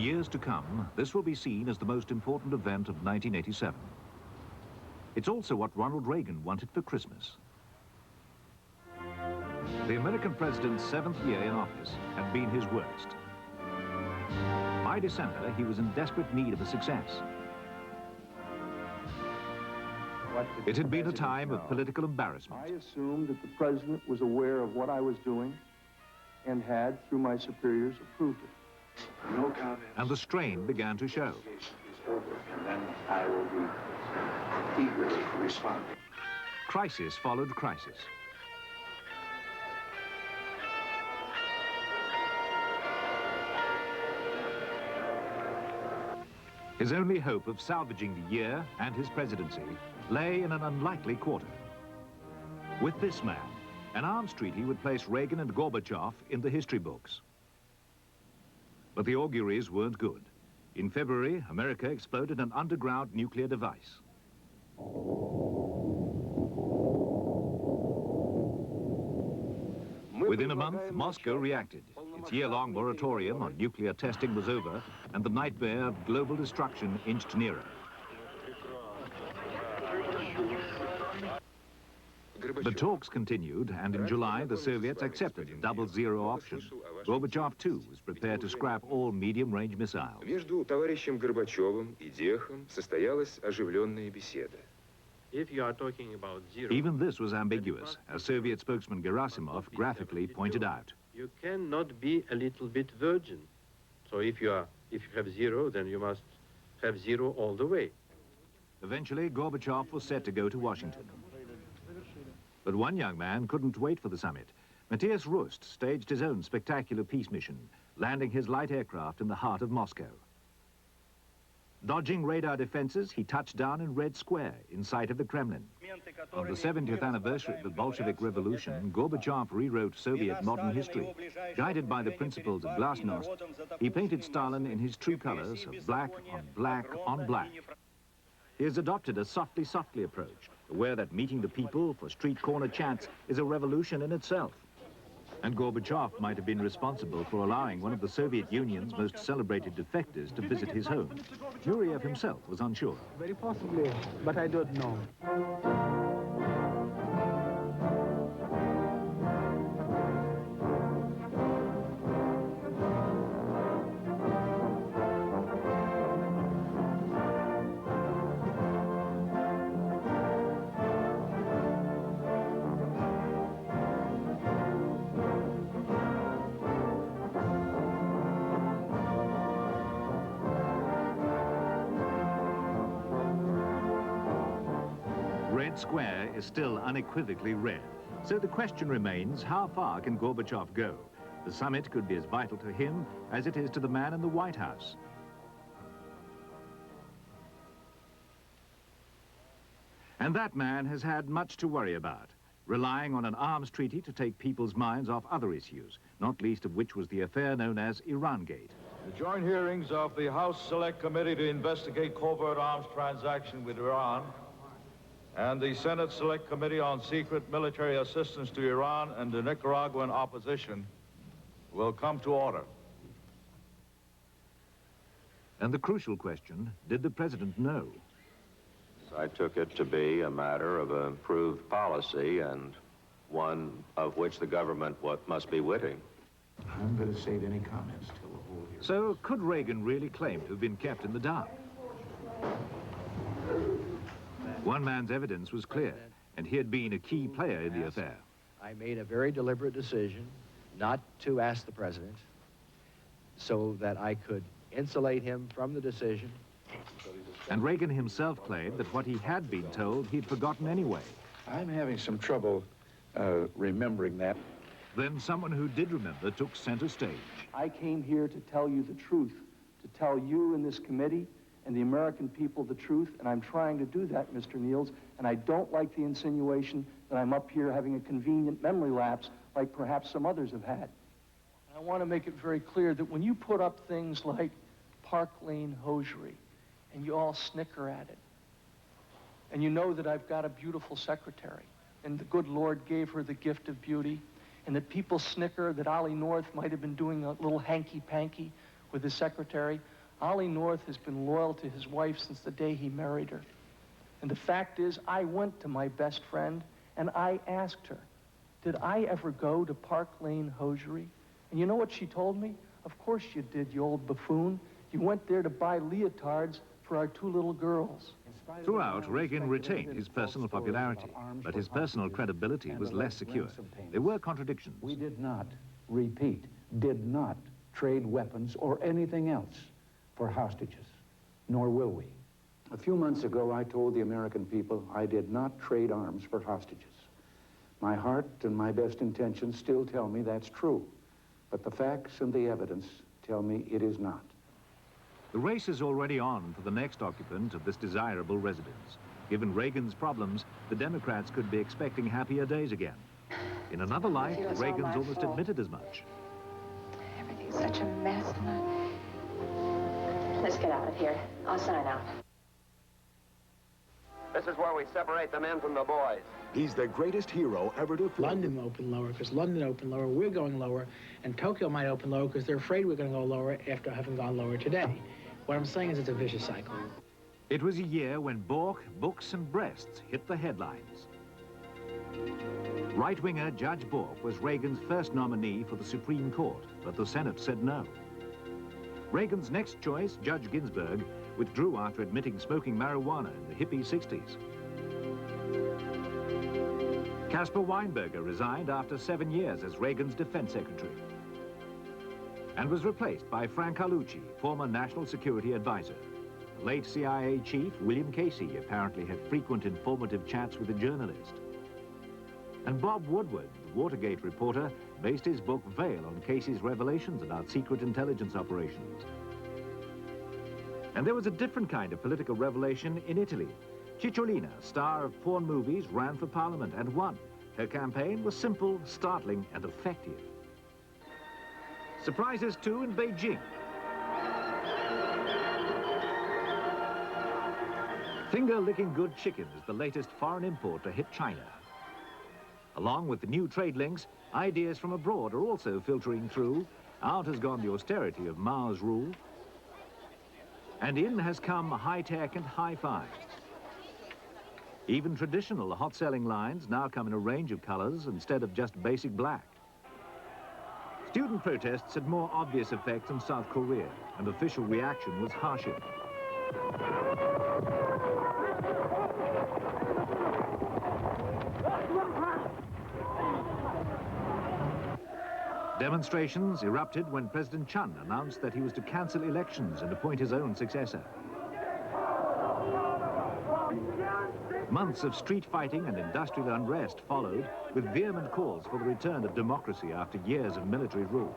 years to come, this will be seen as the most important event of 1987. It's also what Ronald Reagan wanted for Christmas. The American president's 7th year in office had been his worst. By December, he was in desperate need of a success. It had been a time of political embarrassment. I assumed that the president was aware of what I was doing and had, through my superiors, approved it. No comments. And the strain began to show. Is over, and then I will be eagerly responding. Crisis followed crisis. His only hope of salvaging the year and his presidency lay in an unlikely quarter. With this man, an arms treaty would place Reagan and Gorbachev in the history books. But the auguries weren't good. In February, America exploded an underground nuclear device. Within a month, Moscow reacted. Its year-long moratorium on nuclear testing was over, and the nightmare of global destruction inched nearer. The talks continued, and in July, the Soviets accepted the double-zero option. Gorbachev, too, was prepared to scrap all medium-range missiles. Между товарищем Горбачевым и Дехом состоялась оживленная беседа. If you are talking about zero, Even this was ambiguous, as Soviet spokesman Gerasimov graphically pointed out. you cannot be a little bit virgin. So if you have zero, then you must have zero all the way. Eventually, Gorbachev was set to go to Washington. But one young man couldn't wait for the summit. Matthias Rust staged his own spectacular peace mission, landing his light aircraft in the heart of Moscow. Dodging radar defenses, he touched down in Red Square, in sight of the Kremlin. On the 70th anniversary of the Bolshevik Revolution, Gorbachev rewrote Soviet modern history. Guided by the principles of glasnost, he painted Stalin in his true colors of black on black on black. He has adopted a softly approach, aware that meeting the people for street corner chants is a revolution in itself. And Gorbachev might have been responsible for allowing one of the Soviet Union's most celebrated defectors to visit his home. Nureyev himself was unsure. Very possibly, but I don't know. Red Square is still unequivocally red. So the question remains, how far can Gorbachev go? The summit could be as vital to him as it is to the man in the White House. And that man has had much to worry about, relying on an arms treaty to take people's minds off other issues, not least of which was the affair known as Irangate. The joint hearings of the House Select Committee to investigate covert arms transaction with Iran and the Senate Select Committee on secret military assistance to Iran and the Nicaraguan opposition will come to order. And the crucial question, did the president know? I took it to be a matter of improved policy and one of which the government must be witting. I'm going to save any comments till the whole hearing. So could Reagan really claim to have been kept in the dark? One man's evidence was clear, and he had been a key player in the affair. I made a very deliberate decision not to ask the president so that I could insulate him from the decision. And Reagan himself claimed that what he had been told he'd forgotten anyway. I'm having some trouble remembering that. Then someone who did remember took center stage. I came here to tell you the truth, to tell you in this committee and the American people the truth, and I'm trying to do that, Mr. Niels, and I don't like the insinuation that I'm up here having a convenient memory lapse like perhaps some others have had. I want to make it very clear that when you put up things like Park Lane hosiery, and you all snicker at it, and you know that I've got a beautiful secretary, and the good Lord gave her the gift of beauty, and that people snicker that Ollie North might have been doing a little hanky-panky with his secretary, Ollie North has been loyal to his wife since the day he married her. And the fact is, I went to my best friend and I asked her, did I ever go to Park Lane Hosiery? And you know what she told me? Of course you did, you old buffoon. You went there to buy leotards for our 2 little girls. Throughout, Reagan retained his personal popularity, but his personal credibility was less secure. There were contradictions. We did not, repeat, did not trade weapons or anything else for hostages, nor will we. A few months ago, I told the American people I did not trade arms for hostages. My heart and my best intentions still tell me that's true, but the facts and the evidence tell me it is not. The race is already on for the next occupant of this desirable residence. Given Reagan's problems, the Democrats could be expecting happier days again. In another life, Reagan's almost admitted as much. Everything's such a mess. Let's get out of here. I'll sign out. This is where we separate the men from the boys. He's the greatest hero ever to fly. London opened lower because London opened lower. We're going lower, and Tokyo might open lower because they're afraid we're going to go lower after having gone lower today. What I'm saying is it's a vicious cycle. It was a year when Bork, books and breasts hit the headlines. Right-winger Judge Bork was Reagan's first nominee for the Supreme Court, but the Senate said no. Reagan's next choice, Judge Ginsburg, withdrew after admitting smoking marijuana in the hippie 60s. Caspar Weinberger resigned after 7 years as Reagan's defense secretary and was replaced by Frank Carlucci, former national security advisor. The late CIA chief, William Casey, apparently had frequent informative chats with a journalist. And Bob Woodward, the Watergate reporter, based his book Veil on Casey's revelations about secret intelligence operations. And there was a different kind of political revelation in Italy. Cicciolina, star of porn movies, ran for parliament and won. Her campaign was simple, startling, and effective. Surprises, too, in Beijing. Finger-licking good chicken is the latest foreign import to hit China. Along with the new trade links, ideas from abroad are also filtering through. Out has gone the austerity of Mao's rule. And in has come high-tech and hi-fi. Even traditional hot-selling lines now come in a range of colors instead of just basic black. Student protests had more obvious effects in South Korea, and official reaction was harsher. Demonstrations erupted when President Chun announced that he was to cancel elections and appoint his own successor. Months of street fighting and industrial unrest followed, with vehement calls for the return of democracy after years of military rule.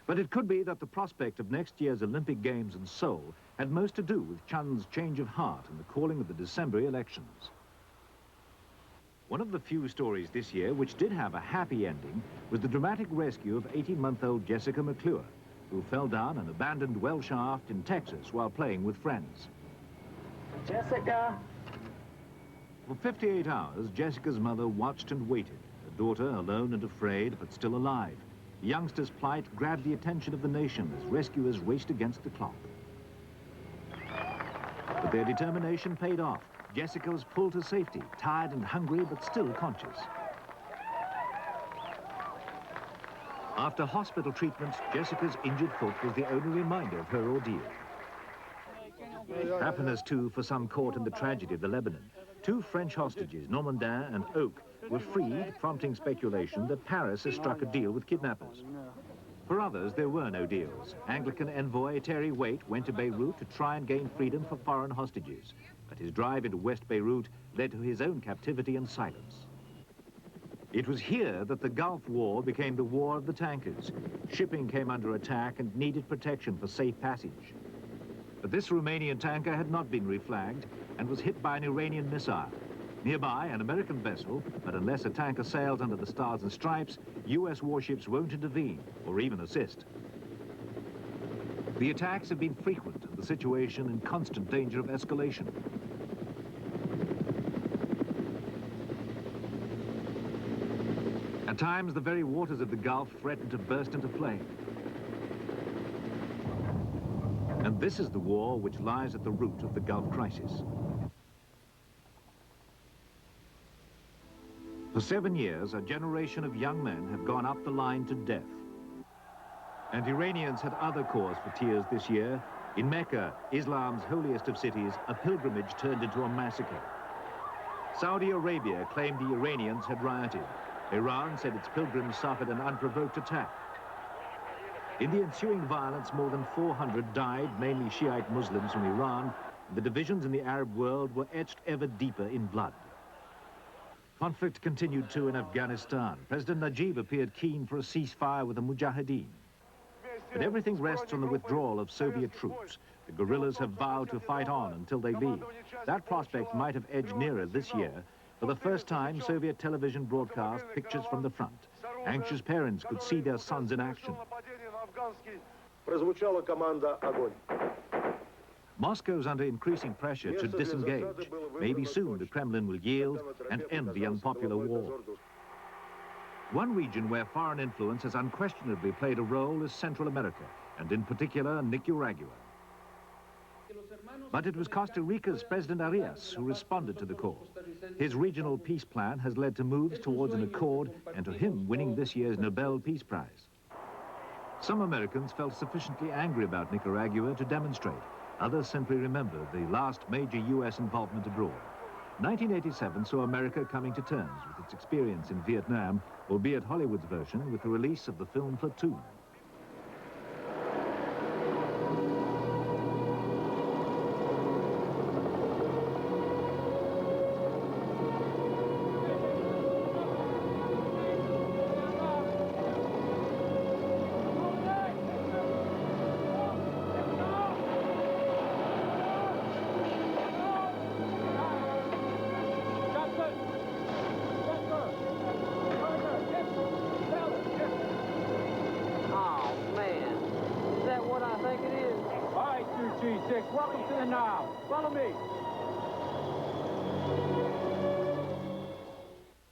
But it could be that the prospect of next year's Olympic Games in Seoul had most to do with Chun's change of heart and the calling of the December elections. One of the few stories this year which did have a happy ending was the dramatic rescue of 18-month-old Jessica McClure, who fell down an abandoned well shaft in Texas while playing with friends. Jessica! For 58 hours, Jessica's mother watched and waited, her daughter alone and afraid, but still alive. The youngster's plight grabbed the attention of the nation as rescuers raced against the clock. But their determination paid off. Jessica was pulled to safety, tired and hungry, but still conscious. After hospital treatments, Jessica's injured foot was the only reminder of her ordeal. Happiness, too, for some caught in the tragedy of the Lebanon. 2 French hostages, Normandin and Oak, were freed, prompting speculation that Paris has struck a deal with kidnappers. For others, there were no deals. Anglican envoy Terry Waite went to Beirut to try and gain freedom for foreign hostages. But his drive into West Beirut led to his own captivity and silence. It was here that the Gulf War became the war of the tankers. Shipping came under attack and needed protection for safe passage. But this Romanian tanker had not been reflagged and was hit by an Iranian missile. Nearby, an American vessel, but unless a tanker sails under the stars and stripes, US warships won't intervene or even assist. The attacks have been frequent and the situation in constant danger of escalation. At At times, the very waters of the Gulf threatened to burst into flame. And this is the war which lies at the root of the Gulf crisis. For 7 years, a generation of young men have gone up the line to death. And Iranians had other cause for tears this year. In Mecca, Islam's holiest of cities, a pilgrimage turned into a massacre. Saudi Arabia claimed the Iranians had rioted. Iran said its pilgrims suffered an unprovoked attack. In the ensuing violence, more than 400 died, mainly Shiite Muslims from Iran. The divisions in the Arab world were etched ever deeper in blood. Conflict continued too in Afghanistan. President Najib appeared keen for a ceasefire with the Mujahideen. But everything rests on the withdrawal of Soviet troops. The guerrillas have vowed to fight on until they leave. That prospect might have edged nearer this year. For the first time, Soviet television broadcast pictures from the front. Anxious parents could see their sons in action. Moscow's under increasing pressure to disengage. Maybe soon the Kremlin will yield and end the unpopular war. One region where foreign influence has unquestionably played a role is Central America, and in particular Nicaragua. But it was Costa Rica's President Arias who responded to the call. His regional peace plan has led to moves towards an accord and to him winning this year's Nobel Peace Prize. Some Americans felt sufficiently angry about Nicaragua to demonstrate. Others simply remember the last major U.S. involvement abroad. 1987 saw America coming to terms with its experience in Vietnam, albeit Hollywood's version with the release of the film Pt1. Welcome to the Nile. Follow me.